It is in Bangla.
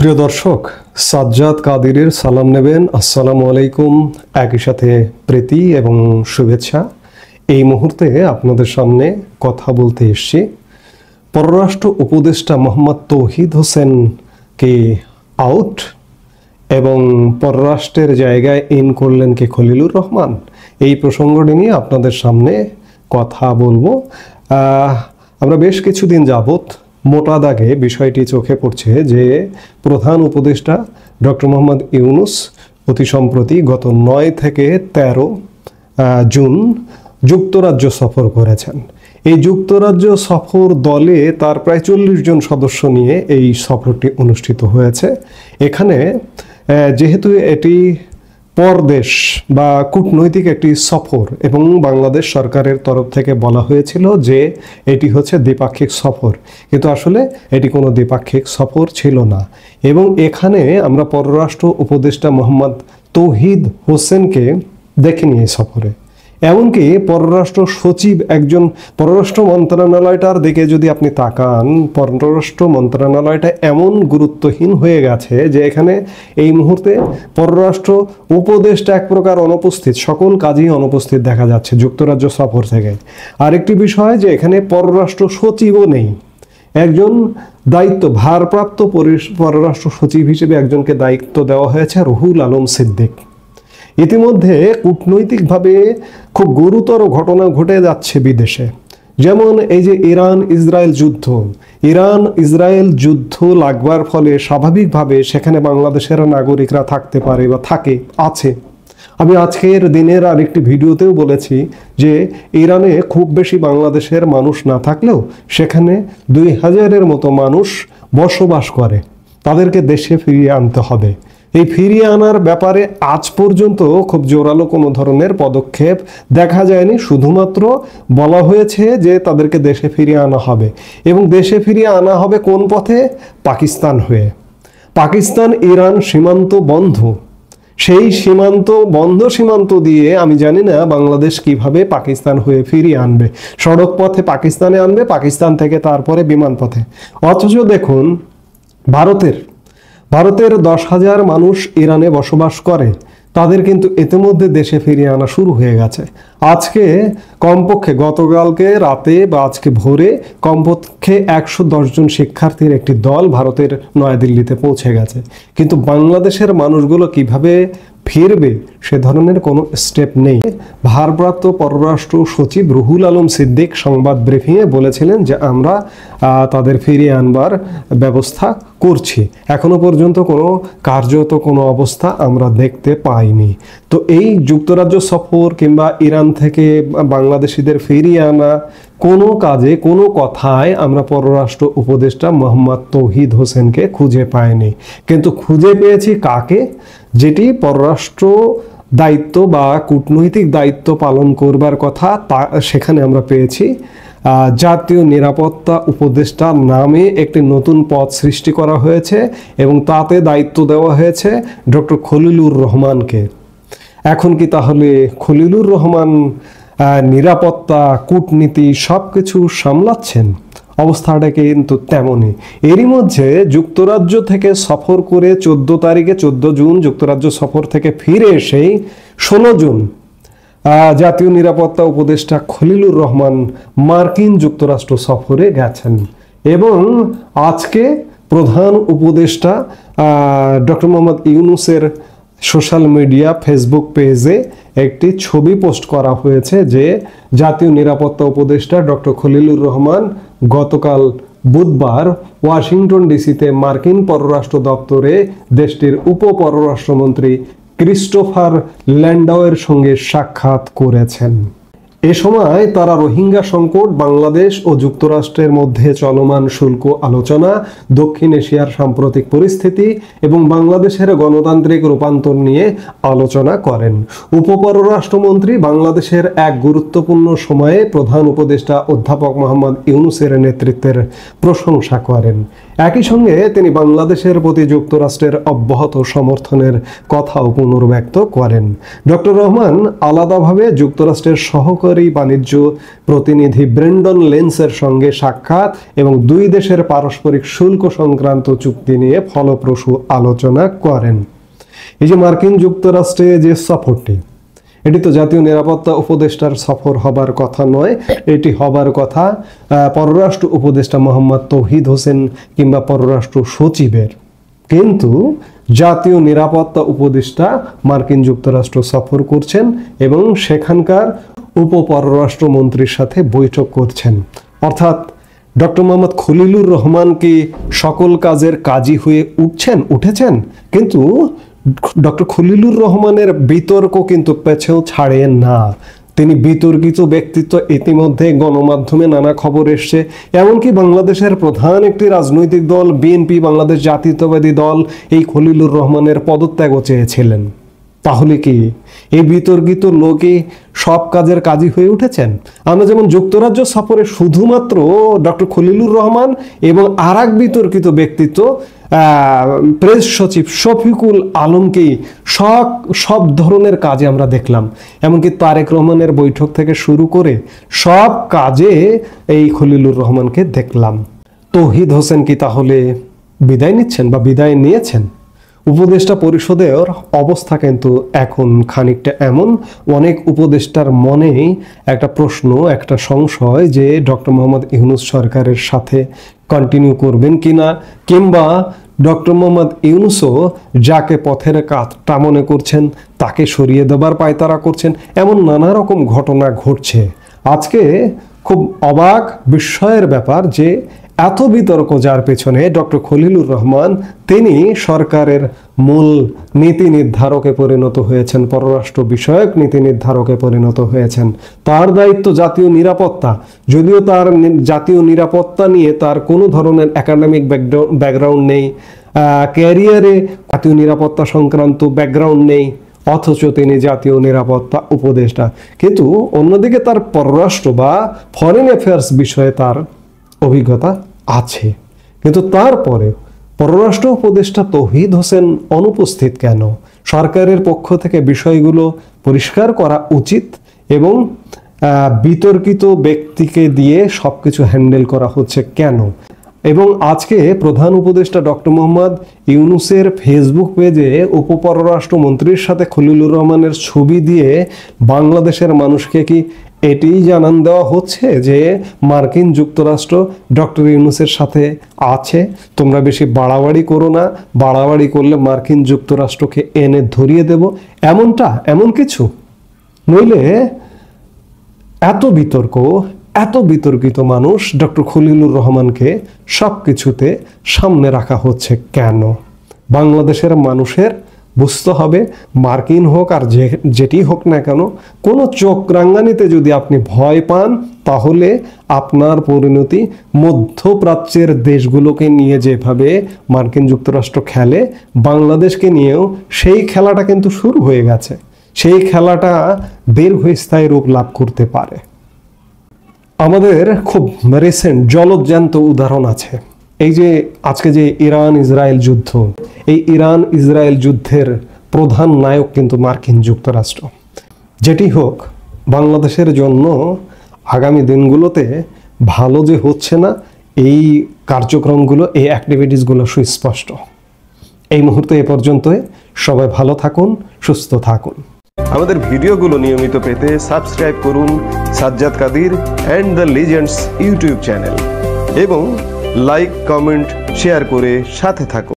প্রিয় দর্শক, সাজ্জাদ কাদিরের সালাম নেবেন। আসসালামু আলাইকুম। একই সাথে প্রীতি এবং শুভেচ্ছা। এই মুহূর্তে আপনাদের সামনে কথা বলতে এসেছি পররাষ্ট্র উপদেষ্টা মোহাম্মদ তৌহিদ হোসেনকে আউট এবং পররাষ্ট্রের জায়গায় ইন করলেন কে খলিলুর রহমান। এই প্রসঙ্গটি নিয়ে আপনাদের সামনে কথা বলবো। আমরা বেশ কিছুদিন যাবত মোটা দাগে বিষয়টি চোখে পড়ছে যে প্রধান উপদেষ্টা ডক্টর মোহাম্মদ ইউনুস অতি সম্প্রতি গত 9 থেকে 13 জুন যুক্তরাজ্য সফর করেছেন। এই যুক্তরাজ্য সফর দলে তার প্রায় 40 জন সদস্য নিয়ে এই সফরটি অনুষ্ঠিত হয়েছে। এখানে যেহেতু এটি পরদেশ বা কূটনৈতিক একটি সফর এবং বাংলাদেশ সরকারের তরফ থেকে বলা হয়েছিল যে এটি হচ্ছে দ্বিপাক্ষিক সফর, কিন্তু আসলে এটি কোনো দ্বিপাক্ষিক সফর ছিল না। এবং এখানে আমরা পররাষ্ট্র উপদেষ্টা মোহাম্মদ তৌহিদ হোসেনকে দেখিনি এই সফরে। এমনকি পররাষ্ট্র সচিব একজন, পররাষ্ট্র মন্ত্রণালয়টার দিকে যদি আপনি তাকান, পররাষ্ট্র মন্ত্রণালয়টা এমন গুরুত্বহীন হয়ে গেছে যে এখানে এই মুহূর্তে পররাষ্ট্র উপদেষ্টা এক প্রকার অনুপস্থিত, সকল কাজেই অনুপস্থিত দেখা যাচ্ছে যুক্তরাজ্য সফর থেকে। আরেকটি বিষয় যে এখানে পররাষ্ট্র সচিবও নেই। একজন দায়িত্ব ভারপ্রাপ্ত পররাষ্ট্র সচিব হিসেবে একজনকে দায়িত্ব দেওয়া হয়েছে, রুহুল আলম সিদ্দিক। ইতিমধ্যে কূটনৈতিকভাবে খুব গুরুতর ঘটনা ঘটে যাচ্ছে বিদেশে, যেমন এই যে ইরান ইসরায়েল যুদ্ধ লাগবার ফলে স্বাভাবিকভাবে সেখানে বাংলাদেশের নাগরিকরা থাকতে পারে বা আছে। আমি আজকের দিনের আরেকটি ভিডিওতেও বলেছি যে ইরানে খুব বেশি বাংলাদেশের মানুষ না থাকলেও সেখানে 2000-এর মতো মানুষ বসবাস করে, তাদেরকে দেশে ফিরিয়ে আনতে হবে। এই ফিরিয়ে আনার ব্যাপারে আজ পর্যন্ত খুব জোরালো কোনো ধরনের পদক্ষেপ দেখা যায়নি। শুধুমাত্র বলা হয়েছে যে তাদেরকে দেশে ফিরিয়ে আনা হবে, এবং দেশে ফিরিয়ে আনা হবে কোন পথে? পাকিস্তান হয়ে। পাকিস্তান ইরান সীমান্ত বন্ধ, সেই সীমান্ত দিয়ে আমি জানি না বাংলাদেশ কিভাবে পাকিস্তান হয়ে ফিরিয়ে আনবে। সড়ক পথে পাকিস্তানে আনবে, পাকিস্তান থেকে তারপরে বিমান পথে। অথচ দেখুন ভারতের 10,000 মানুষ ইরানে বসবাস করে, তাদের কিন্তু ইতিমধ্যে দেশে ফিরিয়ে আনা শুরু হয়ে গেছে। আজকে কমপক্ষে গতকালকে রাতে বা আজকে ভোরে কমপক্ষে 110 জন শিক্ষার্থীর একটি দল ভারতের নয়াদিল্লিতে পৌঁছে গেছে। কিন্তু বাংলাদেশের মানুষগুলো কিভাবে ফিরবে সে ধরনের কোনো স্টেপ নেই। ভারপ্রাপ্ত পররাষ্ট্র সচিব রুহুল আলম সিদ্দিক সংবাদ ব্রিফিংয়ে বলেছিলেন যে আমরা তাদের ফিরিয়ে আনবার ব্যবস্থা করছি। এখনো পর্যন্ত কোনো কার্যত কোনো অবস্থা আমরা দেখতে পাইনি। তো এই যুক্তরাজ্য সফর কিংবা ইরান থেকে বাংলাদেশিদের ফিরিয়ে আনা কোনো কাজে কোনো কথায় আমরা পররাষ্ট্র উপদেষ্টা মোহাম্মদ তৌহিদ হোসেনকে খুঁজে পাইনি। কিন্তু খুঁজে পেয়েছি কাকে? যেটি পররাষ্ট্র দায়িত্ব বা কূটনৈতিক দায়িত্ব পালন করবার কথা, তা সেখানে আমরা পেয়েছি জাতীয় নিরাপত্তা উপদেষ্টা নামে একটি নতুন পদ সৃষ্টি করা হয়েছে এবং তাতে দায়িত্ব দেওয়া হয়েছে ডক্টর খলিলুর রহমানকে। এখন কি তাহলে খলিলুর রহমান নিরাপত্তা, কূটনীতি সব কিছু সামলাচ্ছেন? অবস্থাটা কিন্তু তেমনই। এরই মধ্যে যুক্তরাজ্য থেকে সফর করে 14 জুন যুক্তরাজ্য সফর থেকে ফিরে এসেই 16 জুন জাতীয় নিরাপত্তা উপদেষ্টা খলিলুর রহমান মার্কিন যুক্তরাষ্ট্র সফরে গেছেন। এবং আজকে প্রধান উপদেষ্টা ডক্টর মোহাম্মদ ইউনুসের সোশ্যাল মিডিয়া ফেসবুক পেজে একটি ছবি পোস্ট করা হয়েছে যে জাতীয় নিরাপত্তা উপদেষ্টা ডক্টর খলিলুর রহমান গতকাল বুধবার ওয়াশিংটন ডিসিতে মার্কিন পররাষ্ট্র দপ্তরে দেশটির উপপররাষ্ট্রমন্ত্রী ক্রিস্টোফার ল্যান্ডাওয়ের সঙ্গে সাক্ষাৎ করেছেন। এ সময় তারা রোহিঙ্গা সংকট, বাংলাদেশ ও যুক্তরাষ্ট্রের মধ্যে চলমান শুল্ক আলোচনা, দক্ষিণ এশিয়ার সাম্প্রতিক পরিস্থিতি এবং বাংলাদেশের গণতান্ত্রিক রূপান্তর নিয়ে আলোচনা করেন। উপপররাষ্ট্রমন্ত্রী বাংলাদেশের এক গুরুত্বপূর্ণ সময়ে প্রধান উপদেষ্টা অধ্যাপক মোহাম্মদ ইউনুসের নেতৃত্বের প্রশংসা করেন। একই সঙ্গে তিনি বাংলাদেশের প্রতি যুক্তরাষ্ট্রের অব্যাহত সমর্থনের কথাও পুনর্ব্যক্ত করেন। ডক্টর রহমান আলাদাভাবে যুক্তরাষ্ট্রের সহকর্মী সহকারী বাণিজ্য প্রতিনিধি ব্রেন্ডন লেন্সের সঙ্গে সাক্ষাৎ এবং দুই দেশের পারস্পরিক শুল্ক সংক্রান্ত চুক্তি নিয়ে ফলপ্রসূ আলোচনা করেন। এই যে মার্কিন যুক্তরাষ্ট্রে যে সফরটি, এটি তো জাতীয় নিরাপত্তা উপদেষ্টার সফর হবার কথা নয়, এটি হবার কথা পররাষ্ট্র উপদেষ্টা মোহাম্মদ তৌহিদ হোসেন কিংবা পররাষ্ট্র সচিবের। কিন্তু জাতীয় নিরাপত্তা উপদেষ্টা মার্কিন যুক্তরাষ্ট্র সফর করছেন এবং সেখানকার উপপররাষ্ট্রমন্ত্রীর সাথে বৈঠক করছেন। অর্থাৎ ডক্টর মোহাম্মদ খলিলুর রহমান কি সকল কাজের কাজী হয়ে উঠেছেন, কিন্তু ডক্টর খলিলুর রহমানের বিতর্ক কিন্তু পেছেও ছাড়েন না। তিনি বিতর্কিত ব্যক্তিত্ব, ইতিমধ্যে গণমাধ্যমে নানা খবর এসছে, এমনকি বাংলাদেশের প্রধান একটি রাজনৈতিক দল বিএনপি, বাংলাদেশ জাতীয়তাবাদী দল, এই খলিলুর রহমানের পদত্যাগও চেয়েছিলেন। তাহলে কি এই বিতর্কিত লোকই সব কাজের কাজী হয়ে উঠেছেন? আমরা যেমন যুক্তরাজ্য সফরে শুধুমাত্র ডক্টর খলিলুর রহমান এবং আরেক বিতর্কিত ব্যক্তিত্ব প্রেস সচিব শফিকুল আলমকেই সব ধরনের কাজে আমরা দেখলাম, এমনকি তারেক রহমানের বৈঠক থেকে শুরু করে সব কাজে এই খলিলুর রহমানকে দেখলাম। তৌহিদ হোসেন কি তাহলে বিদায় নিচ্ছেন বা বিদায় নিয়েছেন? উপদেষ্টা পরিষদের অবস্থা কিন্তু এখন খানিকটা এমন, অনেক উপদেষ্টার মনেই একটা প্রশ্ন, একটা সংশয় যে ডক্টর মোহাম্মদ ইউনূস সরকারের সাথে কন্টিনিউ করবেন কিনা, কিংবা ডক্টর মোহাম্মদ ইউনূসও যাকে পথের কাঁটা মনে করছেন তাকে সরিয়ে দেবার পায়তারা করছেন, এমন নানা রকম ঘটনা ঘটছে। আজকে খুব অবাক বিস্ময়ের ব্যাপার যে এত বিতর্ক যার পেছনে ডক্টর খলিলুর রহমান, তিনি সরকারের মূল নীতি নির্ধারকে পরিণত হয়েছেন, পররাষ্ট্র বিষয়ক নীতি নির্ধারকে পরিণত হয়েছেন। তার দায়িত্ব জাতীয় নিরাপত্তা, যদিও তার জাতীয় নিরাপত্তা নিয়ে তার কোনো ধরনের একাডেমিক ব্যাকগ্রাউন্ড নেই, ক্যারিয়ারে জাতীয় নিরাপত্তা সংক্রান্ত ব্যাকগ্রাউন্ড নেই, অথচ তিনি জাতীয় নিরাপত্তা উপদেষ্টা। কিন্তু অন্যদিকে তার পররাষ্ট্র বা ফরেন অ্যাফেয়ার্স বিষয়ে তার অভিজ্ঞতা আছে। কিন্তু তারপরে পররাষ্ট্র উপদেষ্টা তৌহিদ হোসেন অনুপস্থিত কেন? সরকারের পক্ষ থেকে বিষয়গুলো পরিষ্কার করা উচিত এবং বিতর্কিত ব্যক্তিকে দিয়ে সবকিছু হ্যান্ডেল করা হচ্ছে কেন? এবং আজকে প্রধান উপদেষ্টা ডক্টর মোহাম্মদ ইউনূসের ফেসবুক পেজে উপপররাষ্ট্রমন্ত্রীর সাথে খলিলুর রহমানের ছবি দিয়ে বাংলাদেশের মানুষকে কি এটি জানান দেওয়া হচ্ছে যে মার্কিন যুক্তরাষ্ট্র ডক্টর ইউনূসের সাথে আছে, তোমরা বেশি বাড়াবাড়ি করো না, বাড়াবাড়ি করলে মার্কিন যুক্তরাষ্ট্রকে এনে ধরিয়ে দেব, এমন কিছু? নইলে এত বিতর্কিত মানুষ ডক্টর খলিলুর রহমানকে সব কিছুতে সামনে রাখা হচ্ছে কেন? বাংলাদেশের মানুষের বুঝতে হবে, মার্কিন হোক আর যেটি হোক না কেন, কোনো চোখ রাঙ্গানিতে যদি আপনি ভয় পান তাহলে আপনার পরিণতি মধ্যপ্রাচ্যের দেশগুলোকে নিয়ে যেভাবে মার্কিন যুক্তরাষ্ট্র খেলে, বাংলাদেশকে নিয়েও সেই খেলাটা কিন্তু শুরু হয়ে গেছে। সেই খেলাটা দীর্ঘস্থায়ী রূপ লাভ করতে পারে। আমাদের খুব রিসেন্ট জলজ্যান্ত উদাহরণ আছে। এই যে আজকে যে ইরান ইসরায়েল যুদ্ধ, এই ইরান ইসরায়েল যুদ্ধের প্রধান নায়ক কিন্তু মার্কিন যুক্তরাষ্ট্র। যেটি হোক, বাংলাদেশের জন্য আগামী দিনগুলোতে ভালো যে হচ্ছে না, এই কার্যক্রমগুলো, এই অ্যাক্টিভিটিসগুলো সুস্পষ্ট। এই মুহূর্তে এ পর্যন্তই। সবাই ভালো থাকুন, সুস্থ থাকুন। আমাদের ভিডিওগুলো নিয়মিত পেতে সাবস্ক্রাইব করুন Sajjad Kadir and the legends YouTube channel এবং লাইক, কমেন্ট, শেয়ার করে সাথে থাকুন।